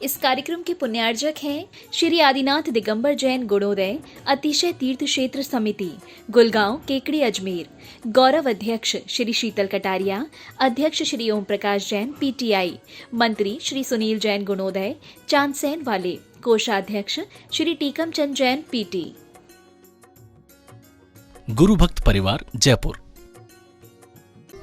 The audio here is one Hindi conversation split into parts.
इस कार्यक्रम के पुण्यार्जक हैं श्री आदिनाथ दिगंबर जैन गुणोदय अतिशय तीर्थ क्षेत्र समिति, गुलगांव, केकड़ी, अजमेर। गौरव अध्यक्ष श्री शीतल कटारिया, अध्यक्ष श्री ओम प्रकाश जैन, पीटीआई। मंत्री श्री सुनील जैन गुणोदय, चांदसैन वाले। कोषाध्यक्ष श्री टीकम चंद जैन, पीटी। गुरु भक्त परिवार, जयपुर।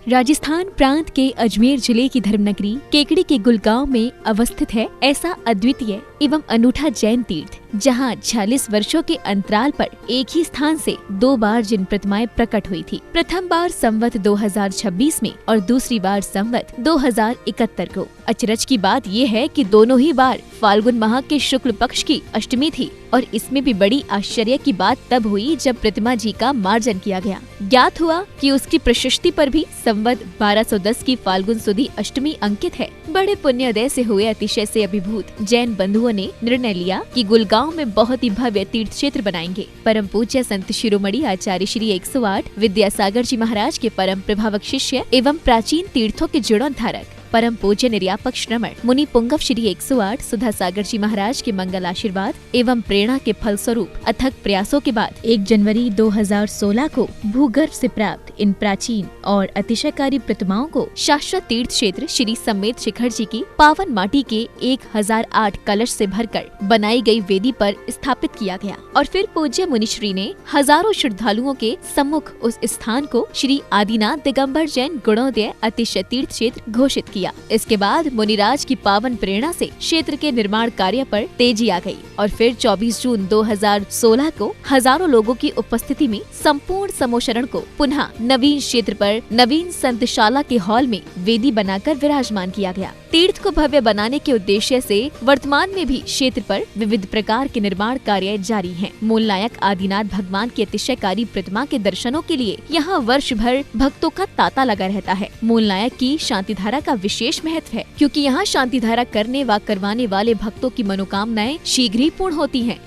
राजस्थान प्रांत के अजमेर जिले की धर्मनगरी केकड़ी के गुलगांव में अवस्थित है ऐसा अद्वितीय एवं अनूठा जैन तीर्थ, जहां 46 वर्षों के अंतराल पर एक ही स्थान से 2 बार जिन प्रतिमाएं प्रकट हुई थी। प्रथम बार संवत 2026 में और दूसरी बार संवत 2071 को। अचरज की बात ये है कि दोनों ही बार फाल्गुन माह के शुक्ल पक्ष की अष्टमी थी और इसमें भी बड़ी आश्चर्य की बात तब हुई जब प्रतिमा जी का मार्जन किया गया। ज्ञात हुआ कि उसकी प्रशस्ति पर भी संवत 1210 की फाल्गुन सुदी अष्टमी अंकित है। बड़े पुण्योदय से हुए अतिशय से अभिभूत जैन बंधुओं ने निर्णय लिया कि गुलगांव में बहुत ही भव्य तीर्थ क्षेत्र बनाएंगे। परम पूज्य संत शिरोमणि आचार्य श्री 108 विद्यासागर जी महाराज के परम प्रभावक शिष्य एवं प्राचीन तीर्थों के जीर्णोद्धारक परम पूज्य निर्यापक श्रमण मुनि पुंगव श्री 108 सुधा सागर जी महाराज के मंगल आशीर्वाद एवं प्रेरणा के फल स्वरूप अथक प्रयासों के बाद 1 जनवरी 2016 को भूगर्भ से प्राप्त इन प्राचीन और अतिशयकारी प्रतिमाओं को शाश्वत तीर्थ क्षेत्र श्री समेत शिखर जी की पावन माटी के 1008 कलश से भरकर बनाई गई वेदी पर स्थापित किया गया और फिर पूज्य मुनिश्री ने हजारों श्रद्धालुओं के सम्मुख उस स्थान को श्री आदिनाथ दिगंबर जैन गुणोदय अतिशय तीर्थ क्षेत्र घोषित किया। इसके बाद मुनिराज की पावन प्रेरणा से क्षेत्र के निर्माण कार्य पर तेजी आ गई और फिर 24 जून 2016 को हजारों लोगों की उपस्थिति में संपूर्ण समोशरण को पुनः नवीन क्षेत्र पर नवीन संतशाला के हॉल में वेदी बनाकर विराजमान किया गया। तीर्थ को भव्य बनाने के उद्देश्य से वर्तमान में भी क्षेत्र पर विविध प्रकार के निर्माण कार्य जारी हैं। मूल नायक आदिनाथ भगवान की अतिशयकारी प्रतिमा के दर्शनों के लिए यहाँ वर्ष भर भक्तों का तांता लगा रहता है। मूल नायक की शांति धारा का विशेष महत्व है, क्योंकि यहाँ शांति धारा करने व करवाने वाले भक्तों की मनोकामनाएं शीघ्र ही पूर्ण होती हैं।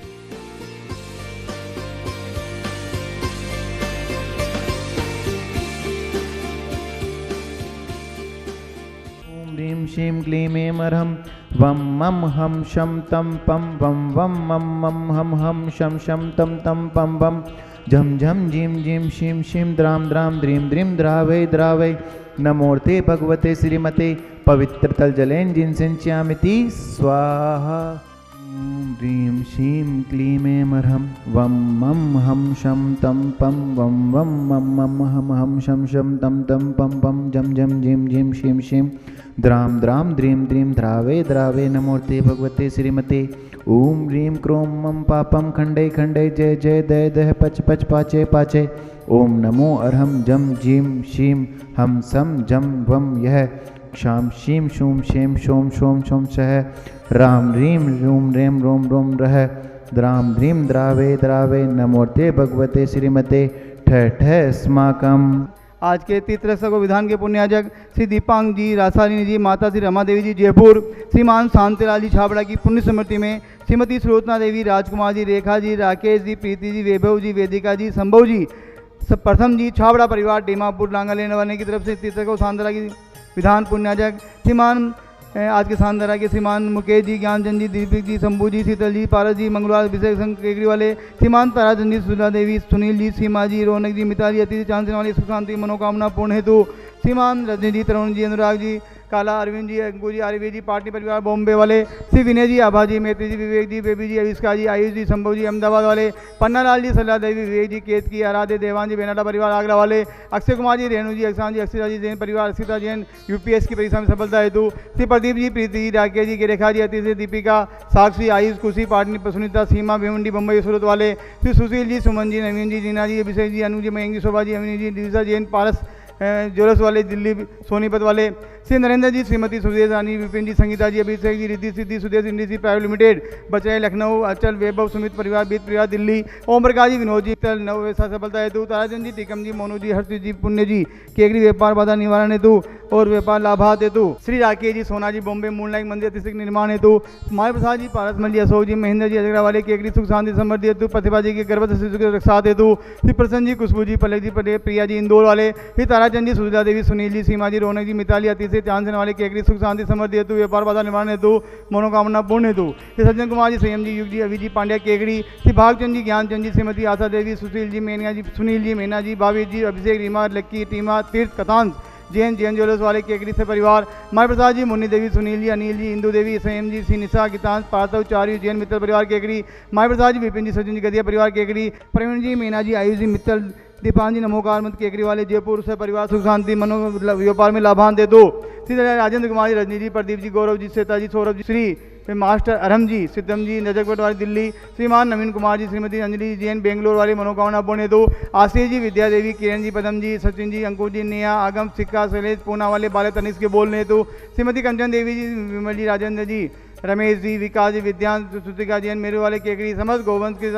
ह्रीं श्रीं क्लीं ऐं अर्हं वं मं हं शं तं पं वं वं मं मं हं हं शं शं तं तं पं वं झं झं झीं झीं शिं शिं द्रां द्रां द्रीं द्रीं द्रावै द्रावै नमोर्ते भगवते श्रीमते पवित्रतल जलेन जिन सिंच्यामिति स्वाहा। ह्रीं श्रीं क्लीं ऐं अर्हं वं मं हं शं तं पं वं वं मं मं हं हं शं शं तं तं पं पं झं झं झीं झीं शिं शिं द्रां द्रां द्रीं द्रीं द्रावै द्रावै नमोर्ते भगवते श्रीमते। ॐ ह्रीं क्रों मं पापं खण्डे खण्डे जय जय दय दह पच पच पाचे पाचे। ॐ नमो अर्हं जं जीं शीं हं सं जं वं यः क्षां शीं शूं शें शों शों शों सः राम ह्रीं रूं रें रों रों रः द्रां द्रीं द्रावै द्रावै नमोर्ते भगवते श्रीमते ठः ठः अस्माकम्। आज के तीर्थरक्षक विधान के पुण्याजक श्री दीपांग जी रासानी जी, माता श्री रमा देवी जी जयपुर, श्रीमान शांतिलाल जी छाबड़ा की पुण्य स्मृति में श्रीमती सुलोचना देवी, राजकुमार जी, रेखा जी, राकेश जी, प्रीति जी, वैभव जी, वेदिका जी, संभव जी, प्रथम जी, छाबड़ा परिवार डेमापुर लांगा लेने वाले की तरफ से तीर्थरक्षक सांदरा की विधान पुण्याजक श्रीमान आज के सांदरा के श्रीमान मुकेश जी, ज्ञानचंद जी, दीपक जी, शंभू जी, शीतल जी, पारस जी, मंगलवार अभिषेक संघ केकड़ी वाले श्रीमान ताराचंद जी, सुधा देवी, सुनील जी, सीमा जी, रौनक जी, मिता जी, अतिथि चांद वाली सुख शांति मनोकामना पूर्ण हेतु श्रीमान रजनी जी, तरुण जी, अनुराग जी, काला, अरविंद जी, अंकु जी, आरवी जी, पार्टी परिवार बॉम्बे वाले, श्री विनय जी, आभा जी, मैत्री जी, विवेक जी, बेबी जी, अविष्का जी, आयुष जी, संभव जी, अहमदाबाद वाले, पन्नालाल जी, सलाह देवी, विवेक जी, केत की, आराध्य, देवान जी, बेनाडा परिवार आगरा वाले, अक्षय कुमार जी, रेणु जी, अक्षान जी, अक्षरा जी, जैन परिवार, अक्षिता जैन यूपीएस की परीक्षा में सफलता हेतु श्री प्रदीप जी, प्रीति जी, राकेश जी, रेखा जी, अतिथि दीपिका, साक्षी, आयुष, खुशी, पाटनी, सुनीता, सीमा, भिवंडी, बम्बई, सूरत वाले, श्री सुशील जी, सुमन जी, नवीन जी, जीना जी, अभिषेक जी, अनु जी, मयंक जी, शोभा जी, अमिनी जी, दिविजा जैन, पारस जोरस वाले, दिल्ली सोनीपत वाले, Shri Narendra ji, Shrimati Sudesh Rani, Vipin ji, Sangeeta ji, Abhishek ji, Riddhi Siddhi Sudesh industry private limited, Bachrai Lucknow, Achal, Vaibhav, Sumit परिवार, बीत परिवार दिल्ली, ओम प्रकाश जी, विनोद जी, तल नव व्यवसाय सफलता हेतु ताराचंद जी, टीकम जी, मोनू जी, हर्ष जी, पुण्य जी, केकड़ी व्यापार बाधा निवारण हेतु और व्यापार लाभात हेतु, श्री राकेश जी, सोना जी, बॉम्बे मूलनायक मंदिर अतिशिक निर्माण हेतु, माय प्रसाद जी, पारसमल जी, अशोक जी, महेंद्र जी, अजगरा वाले, केकड़ी सुख शांति समृद्धि हेतु, प्रतिभा जी के गर्भवती शिशु के रक्षा हेतु, श्री प्रसन्न जी, खुशबू जी, पलक जी, प्रिया जी, इंदौर वाले, श्री तारा दयाचंद जी, सुशीला देवी, सुनील जी, सीमा जी, रौनक जी, मिताली, अतिशय, ध्यान सेना वाले केकड़ी, सुख शांति समृद्धि हेतु, व्यापार बाधा निवारण हेतु, मनोकामना पूर्ण हेतु श्री सज्जन कुमार जी, संयम जी, युग जी, अभी जी, पांड्या केकड़ी, श्री भागचंद जी, ज्ञानचंद जी, श्रीमती आशा देवी, सुशील जी, मेनिया जी, सुनील जी, मीना जी, भावेश जी, अभिषेक, रीमा, लक्की, टीमा, तीर्थ, कतांश, जैन ज्वेलर्स वाले केकड़ी से परिवार, माई प्रसाद जी, मुन्नी देवी, सुनील जी, अनिल जी, इंदू देवी, संयम जी, श्री निशा, गीतांश, पार्थव, चार्य, जैन मित्तल परिवार केकड़ी, माई प्रसाद जी, विपिन जी, सचिन जी, गदिया परिवार केकड़ी, प्रवीण जी, मीना जी, आयुष जी, मित्तल, दीपान जी, नमोकार मत केकड़ी वाले जयपुर से परिवार, सुख शांति मनो व्यापार में लाभान दे दो श्री राजेंद्र कुमार जी, रजनी जी, प्रदीप जी, गौरव जी, श्वेता जी, सौरभ जी, श्री मास्टर अरहम जी, सिद्धम जी, नजकपट वाली दिल्ली, श्रीमान नवीन कुमार जी, श्रीमती अंजलि जैन, बेंगलोर वाली मनोकामना पूर्ण हेतु, आशीष जी, विद्या देवी, किरण जी, पदम जी, सचिन जी, अंकुर जी, नेहा, आगम, सिक्का, शैलेश, पूना वाले बाले तनिष्क के बोलने हेतु, श्रीमती कंचन देवी जी, विमल जी, राजेंद्र जी, रमेश जी, विकास जी, विद्यांत, सुतिका जैन, मेरे वाले केकड़ी, समस्त गोवंश के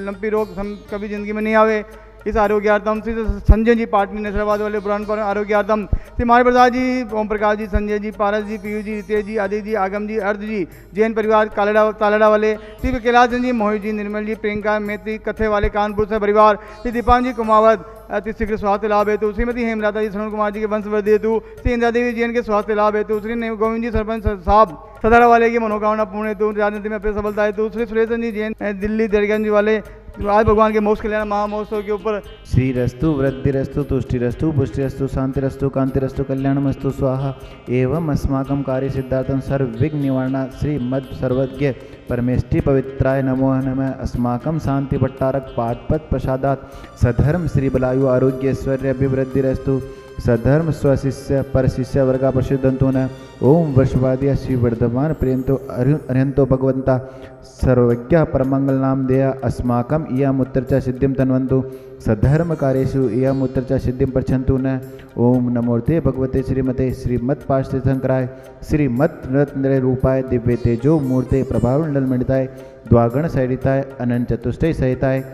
लंपी रोग कभी जिंदगी में नहीं आवे इस आरोग्यार्थम, श्री संजय जी, पाटनी नसराबाद वाले पुराण पर आरोग्यार्थम, श्री माई प्रसाद जी, ओम प्रकाश जी, संजय जी, पारस जी, पीयू जी, रितेश जी, आदित्य जी, आगम जी, अर्ध जी, जैन परिवार तालड़ा वाले, श्री कैलाश जी, मोहित जी, निर्मल जी, प्रियंका, मैत्री, कथे वाले कानपुर से परिवार, श्री दीपान जी, कुमावत, अति शीघ्र स्वास्थ्य लाभ हेतु, श्रीमती हेमलता जी, श्रवण कुमार जी के वंशवृद्धि हेतु, श्री इंदिरा देवी जैन के स्वास्थ्य लाभ हेतु, श्री गोविंद जी, सरपंच साहब सदारा वाले की मनोकामना पूर्ण हेतु, राजनीति में अपनी सफलता हेतु, श्री सुरेशन जी जैन, दिल्ली दरगंज वाले, आज भगवान के मोक्ष कल्याण महामहोत्सव के ऊपर श्रीरस्तु वृद्धिरस्तु तुष्टिरस्तु पुष्टिरस्तु शांतिरस्तु कांतिरस्तु कल्याणमस्तु स्वाहा एवं अस्माकं कार्य सिद्धार्थं सर्वविघ्न निवारणा श्री मध्य सर्वज्ञ परमेष्टि पवित्राय नमो नमः। अस्माकं शांति भट्टारक पादपद प्रसादात सधर्म श्री बलायु आरोग्य ऐश्वर्य अभिवृद्धिरस्तु सधर्म स्वशिष्य परशिष्य वर्गा प्रसिद्धंतो न ओम वर्षवादिया श्री वर्धमान प्रियंतो अर्यंतो भगवंता सर्वज्ञ परमंगल नाम देया अस्माकम इयम उत्तरचा सिद्धिम तन्वन्तु सधर्म कार्येषु इयम उत्तरचा सिद्धिम प्रचंतु न ओम नमोर्ते भगवते श्रीमते श्रीमत् पार्श्व शंकराय श्रीमत् रत्न रूपाय दिव्य तेजो मूर्ते प्रभावंडल मंडिताय द्वागण सहिताय अनंत चतुष्टय सहिताय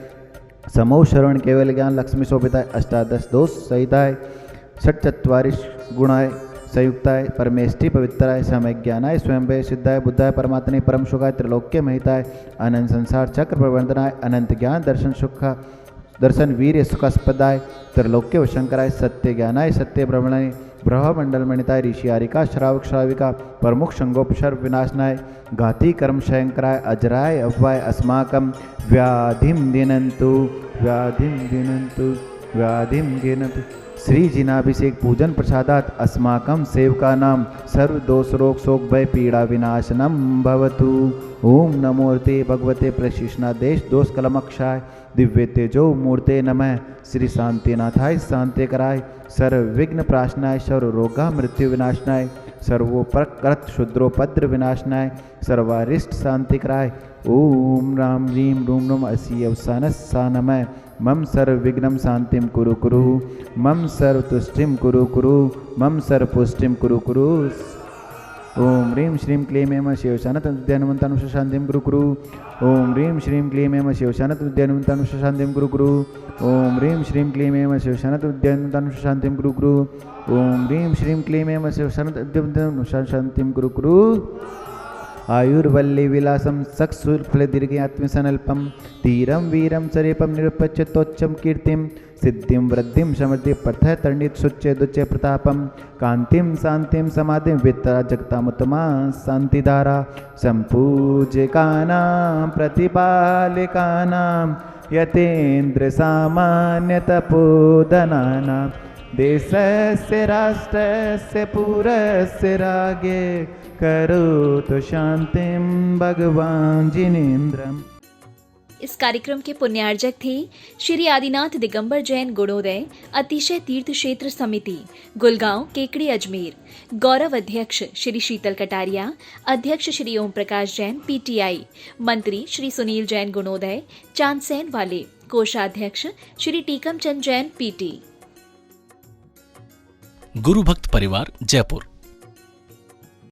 समो श्रवण केवल ज्ञान लक्ष्मी शोभिताय अष्टादश दोष सहिताय षट्चत्वारिश गुणाय संयुक्ताय परमेष्टि पवित्राय समय ज्ञानाय स्वयंभय सिद्धाय बुद्धाय परमात्मने परम सुखाय त्रिलोक्य महिताय अनंत संसार चक्र प्रवर्धनाय अनंत ज्ञान दर्शन सुख दर्शन वीर्य सुखास्पदाय त्रिलोक्य शंकराय सत्य ज्ञानाय सत्य ब्रह्मणाय ब्रह्मंडल मणिताय ऋषि आरिका श्रावक श्राविका प्रमुख संगोपशर विनाशनाय घाती कर्म शंकराय अजराय अव्वाय अस्माकं व्याधिम दिनंतु व्याधिम दिनंतु व्याधिम दिनंतु श्री जिनाभिषेक पूजन प्रसादात अस्माकं सेवकानां सर्व दोष रोग शोक भय पीड़ा विनाशनम भवतु ओम नमोर्ते भगवते प्रशिष्णादेश दोष कलमक्षाय दिव्य तेजो मूर्ते नमः श्री शांतिनाथाय शांति कराय सर्व विघ्न प्राशनाय सर्व रोगा मृत्यु विनाशनाय सर्वोपकृत शुद्रोपद्र विनाशनाय सर्वारिष्ट शांति कराय ओम राम रीम रूम नम असी अवसानस्सा नमः मम सर्व विघ्नम शांतिम कुरु कुरु मम सर्व तुष्टिम कुरु कुरु मम सर्व पुष्टिम कुरु कुरु ओम ह्रीं श्रीं क्लीं एम शिवशानतनुद्यानुमन्तानुष शांतिं कुरु कुरु ओम ह्रीं श्रीं क्लीं एम शिवशानतनुद्यानुमन्तानुष शांतिं कुरु कुरु ओम ह्रीं श्रीं क्लीं एम शिवशानतनुद्यानुमन्तानुष शांतिं कुरु कुरु ओम ह्रीं श्रीं क्लीं एम शिवशानतनुद्यानुष शांतिं कुरु कुरु आयुर्वल्ली विलासम सक्सुफल दीर्घात्मसनल्पम धीरम वीरम सरेपम निरुपच्यतोच्चम कीर्तिम सिद्धिम वृद्धिम समृद्धि प्रथय तरणित सुच्चे दुच्चे प्रतापम कांतिम शांतिम समाधिम वितरा जगतामुत्तमा शांतिधारा संपूज्यकानां प्रतिपालिकानां यतेन्द्र सामान्य तपोधनानां देशस्य राष्ट्रस्य पुरस्य रागे करोतु शांतिं भगवान जिनेन्द्रम। इस कार्यक्रम के पुण्यार्जक थे श्री आदिनाथ दिगंबर जैन गुणोदय अतिशय तीर्थ क्षेत्र समिति गुलगांव केकड़ी अजमेर। गौरव अध्यक्ष श्री शीतल कटारिया, अध्यक्ष श्री ओम प्रकाश जैन पीटीआई, मंत्री श्री सुनील जैन गुणोदय चांदसैन वाले, कोषाध्यक्ष श्री टीकम चंद जैन पीटी। गुरु भक्त परिवार जयपुर।